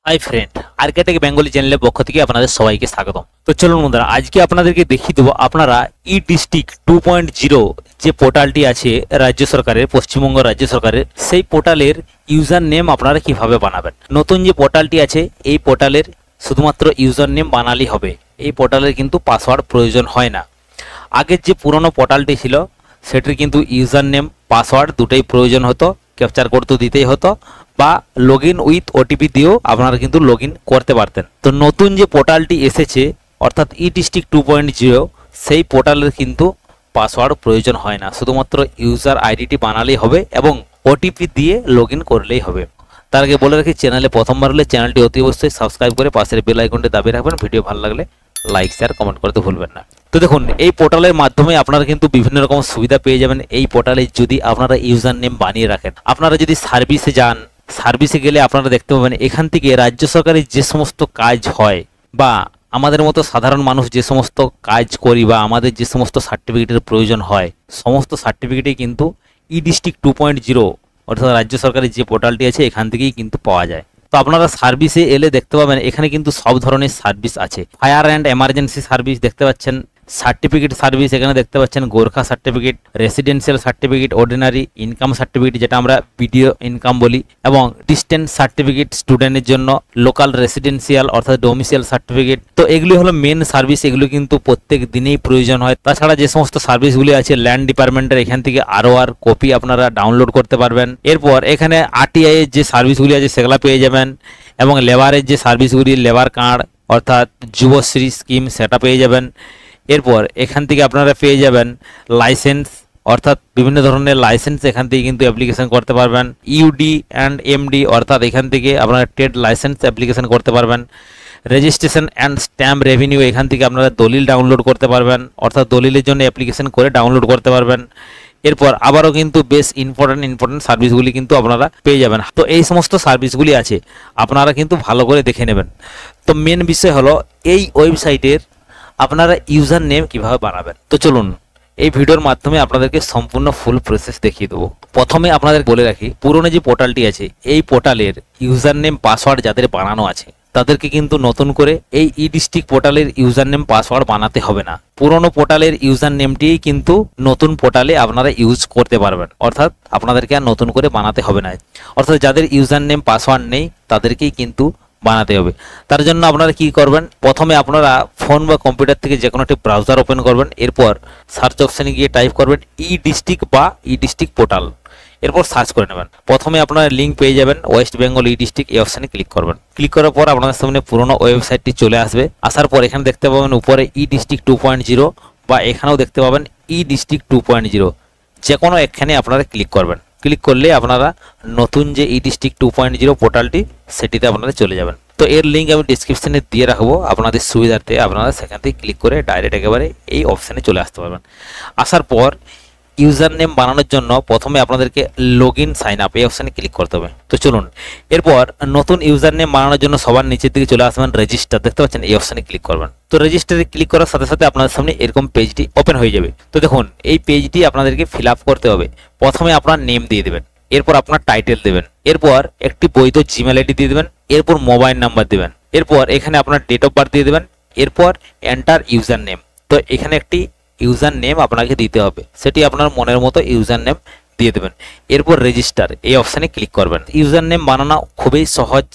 Hi friend, আর্কেটেক Bengali চ্যানেলের পক্ষ থেকে আপনাদের সবাইকে স্বাগতম। তো চলুন বন্ধুরা, আজকে আপনাদেরকে দেখিয়ে দেবো আপনারা ই ডিস্ট্রিক্ট 2.0 যে পোর্টালটি আছে রাজ্য সরকারের, পশ্চিমবঙ্গ রাজ্য সরকারের, সেই পোর্টালের ইউজার নেম আপনারা কিভাবে বানাবেন। নতুন যে পোর্টালটি আছে এই পোর্টালের শুধুমাত্র ইউজার নেম বানালেই হবে, এই পোর্টালের কিন্তু পাসওয়ার্ড প্রয়োজন হয় না। আগের যে পুরনো পোর্টালটি ছিল সেটির কিন্তু ইউজার নেম পাসওয়ার্ড দুটোই প্রয়োজন হতো, ক্যাপচার কোড তো দিতেই হতো, বা লগ ইন উইথ ওটিপি দিয়েও আপনারা কিন্তু লগ ইন করতে পারতেন। তো নতুন যে পোর্টালটি এসেছে অর্থাৎ ই ডিস্ট্রিক্ট 2.0 সেই পোর্টালের কিন্তু পাসওয়ার্ড প্রয়োজন হয় না, শুধুমাত্র ইউজার আইডিটি বানালেই হবে এবং ওটিপি দিয়ে লগ ইন করলেই হবে। তার আগে বলে রাখি, চ্যানেলে প্রথমবার হলে চ্যানেলটি অতি অবশ্যই সাবস্ক্রাইব করে পাশের বেল আইকনটি দাবিয়ে রাখবেন। ভিডিও ভালো লাগলে লাইক শেয়ার কমেন্ট করতে ভুলবেন না। তো দেখুন, এই পোর্টালের মাধ্যমে আপনারা কিন্তু বিভিন্ন রকম সুবিধা পেয়ে যাবেন। এই পোর্টালে যদি আপনারা ইউজার নেম বানিয়ে রাখেন, আপনারা যদি সার্ভিসে যান, সার্ভিসে গেলে আপনারা দেখতে পাবেন এখান থেকে রাজ্য সরকারের যে সমস্ত কাজ হয় বা আমাদের মতো সাধারণ মানুষ যে সমস্ত কাজ করি বা আমাদের যে সমস্ত সার্টিফিকেটের প্রয়োজন হয়, সমস্ত সার্টিফিকেটই কিন্তু ই ডিস্ট্রিক্ট 2.0 অর্থাৎ রাজ্য সরকারের যে পোর্টালটি আছে এখান থেকেই কিন্তু পাওয়া যায়। তো আপনারা সার্ভিসে এলে দেখতে পাবেন এখানে কিন্তু সব ধরনের সার্ভিস আছে। ফায়ার অ্যান্ড এমার্জেন্সি সার্ভিস দেখতে পাচ্ছেন, সার্টিফিকেট সার্ভিস এখানে দেখতে পাচ্ছেন, Gorkha certificate, residential certificate, ordinary income certificate যেটা আমরা বিডিও ইনকাম বলি, এবং ডিস্টেন্স সার্টিফিকেট স্টুডেন্টের জন্য, লোকাল রেসিডেন্সিয়াল অর্থাৎ ডোমিসিয়াল সার্টিফিকেট। তো এগুলি হলো মেন সার্ভিস, এগুলো কিন্তু প্রত্যেক দিনেই প্রয়োজন হয়। তাছাড়া যে সমস্ত সার্ভিসগুলি আছে ল্যান্ড ডিপার্টমেন্টের, এখান থেকে আর কপি আপনারা ডাউনলোড করতে পারবেন। এরপর এখানে আরটিআই এর যে সার্ভিসগুলি আছে সেগুলো পেয়ে যাবেন, এবং লেবারের যে সার্ভিসগুলি, লেবার কার্ড অর্থাৎ যুবশ্রী স্কিম সেটা পেয়ে যাবেন। এরপর এখান থেকে আপনারা পেয়ে যাবেন লাইসেন্স অর্থাৎ বিভিন্ন ধরনের লাইসেন্স এখান থেকে কিন্তু অ্যাপ্লিকেশন করতে পারবেন। ইউডি অ্যান্ড এমডি অর্থাৎ এখান থেকে আপনারা ট্রেড লাইসেন্স অ্যাপ্লিকেশন করতে পারবেন। রেজিস্ট্রেশন অ্যান্ড স্ট্যাম্প রেভিনিউ এখান থেকে আপনারা দলিল ডাউনলোড করতে পারবেন, অর্থাৎ দলিলের জন্য অ্যাপ্লিকেশন করে ডাউনলোড করতে পারবেন। এরপর আবারও কিন্তু বেশ ইম্পর্টেন্ট সার্ভিসগুলি কিন্তু আপনারা পেয়ে যাবেন। তো এই সমস্ত সার্ভিসগুলি আছে, আপনারা কিন্তু ভালো করে দেখে নেবেন। তো মেন বিষয় হলো এই ওয়েবসাইটের আপনারা ইউজার নেম কিভাবে বানাবেন। তো চলুন এই ভিডিওর মাধ্যমে আপনাদেরকে সম্পূর্ণ ফুল প্রসেস দেখিয়ে দেবো। প্রথমে আপনাদের বলে রাখি, পুরনো যে পোর্টালটি আছে এই পোর্টালের ইউজার নেম পাসওয়ার্ড যাদের বানানো আছে তাদেরকে কিন্তু নতুন করে এই ই ডিস্ট্রিক্ট পোর্টালের ইউজার নেম পাসওয়ার্ড বানাতে হবে না। পুরনো পোর্টালের ইউজার নেমটিই কিন্তু নতুন পোর্টালে আপনারা ইউজ করতে পারবেন, অর্থাৎ আপনাদেরকে আর নতুন করে বানাতে হবে না। অর্থাৎ যাদের ইউজার নেম পাসওয়ার্ড নেই তাদেরকেই কিন্তু বানাতে হবে। তার জন্য আপনারা কি করবেন, প্রথমে আপনারা ফোন বা কম্পিউটার থেকে যে কোনো একটি ব্রাউজার ওপেন করবেন। এরপর সার্চ অপশানে গিয়ে টাইপ করবেন ই ডিস্ট্রিক্ট বা ই ডিস্ট্রিক্ট পোর্টাল, এরপর সার্চ করে নেবেন। প্রথমে আপনারা লিঙ্ক পেয়ে যাবেন ওয়েস্ট বেঙ্গল ই ডিস্ট্রিক্ট, এই অপশানে ক্লিক করবেন। ক্লিক করার পর আপনাদের সামনে পুরোনো ওয়েবসাইটটি চলে আসবে। আসার পর এখানে দেখতে পাবেন উপরে ই ডিস্ট্রিক্ট 2.0 বা এখানেও দেখতে পাবেন ই ডিস্ট্রিক্ট 2.0, যে কোনো এখানে আপনারা ক্লিক করবেন। ক্লিক করলে আপনারা নতুন যে ই ডিস্ট্রিক্ট 2.0 পোর্টালটি সেটিতে আপনারা চলে যাবেন। তো এর লিঙ্ক আমি ডিসক্রিপশনে দিয়ে রাখবো, আপনাদের সুবিধার্থে আপনারা সেখান থেকে ক্লিক করে ডাইরেক্ট একেবারে এই অপশানে চলে আসতে পারবেন। আসার পর ইউজার নেম বানানোর জন্য প্রথমে আপনাদেরকে লগ ইন সাইন আপ এই অপশানে ক্লিক করতে হবে। তো চলুন, এরপর নতুন ইউজার নেম বানানোর জন্য সবার নিচের দিকে চলে আসবেন রেজিস্টার, দেখতে পাচ্ছেন এই অপশানে ক্লিক করবেন। তো রেজিস্টারে ক্লিক করার সাথে সাথে আপনাদের সামনে এরকম পেজটি ওপেন হয়ে যাবে। তো দেখুন, এই পেজটি আপনাদেরকে ফিল আপ করতে হবে। প্রথমে আপনার নেম দিয়ে দেবেন, এরপর আপনার টাইটেল দেবেন, এরপর একটি বৈধ জিমেল আইডি দিয়ে দেবেন, এরপর মোবাইল নাম্বার দেবেন, এরপর এখানে আপনার ডেট অফ বার্থ দিয়ে দেবেন, এরপর এন্টার ইউজার নেম। তো এখানে একটি ইউজার নেম আপনাকে দিতে হবে, সেটি আপনার মনের মতো ইউজার নেম দিয়ে দেবেন। এরপর রেজিস্টার এই অপশানে ক্লিক করবেন। ইউজার নেম বানানো খুবই সহজ,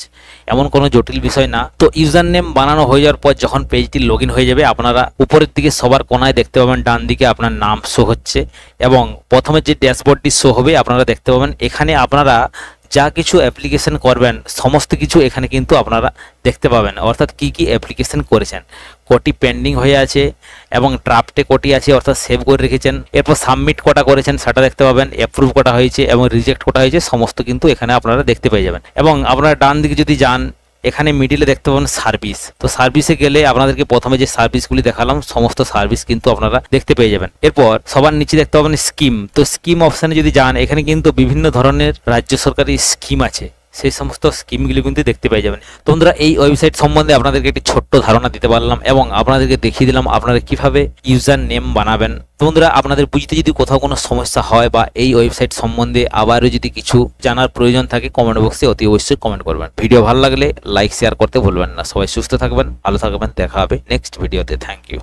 এমন কোনো জটিল বিষয় না। তো ইউজার নেম বানানো হয়ে যাওয়ার পর যখন পেজটি লগ ইন হয়ে যাবে, আপনারা উপরের দিকে সবার কোনায় দেখতে পাবেন ডান দিকে আপনার নাম শো হচ্ছে, এবং প্রথমে যে ড্যাশবোর্ডটি শো হবে আপনারা দেখতে পাবেন এখানে আপনারা যা কিছু অ্যাপ্লিকেশন করবেন সমস্ত কিছু এখানে কিন্তু আপনারা দেখতে পাবেন, অর্থাৎ কি কি অ্যাপ্লিকেশন করেছেন, কটি পেন্ডিং হয়ে আছে এবং ড্রাফটে কটি আছে অর্থাৎ সেভ করে রেখেছেন, এরপর সাবমিট কটা করেছেন সেটা দেখতে পাবেন, অ্যাপ্রুভ কটা হয়েছে এবং রিজেক্ট কটা হয়েছে সমস্ত কিন্তু এখানে আপনারা দেখতে পেয়ে যাবেন। এবং আপনারা ডান দিকে যদি যান এখানে মিডিলে দেখতে পাবেন সার্ভিস। তো সার্ভিসে গেলে আপনাদেরকে প্রথমে যে সার্ভিসগুলি দেখালাম সমস্ত সার্ভিস কিন্তু আপনারা দেখতে পেয়ে যাবেন। এরপর সবার নিচে দেখতে পাবেন স্কিম। তো স্কিম অপশানে যদি যান এখানে কিন্তু বিভিন্ন ধরনের রাজ্য সরকারি স্কিম আছে, সেই সমস্ত স্কিমগুলি কিন্তু দেখতে পেয়ে যাবেন। তো বন্ধুরা এই ওয়েবসাইট সম্বন্ধে আপনাদেরকে একটি ছোট্ট ধারণা দিতে পারলাম এবং আপনাদেরকে দেখিয়ে দিলাম আপনারা কিভাবে ইউজার নেম বানাবেন। তো বন্ধুরা আপনাদের বুঝতে যদি কোথাও কোনো সমস্যা হয় বা এই ওয়েবসাইট সম্বন্ধে আবারও যদি কিছু জানার প্রয়োজন থাকে কমেন্ট বক্সে অতি অবশ্যই কমেন্ট করবেন। ভিডিও ভালো লাগলে লাইক শেয়ার করতে ভুলবেন না। সবাই সুস্থ থাকবেন, ভালো থাকবেন, দেখা হবে নেক্সট ভিডিওতে। Thank you.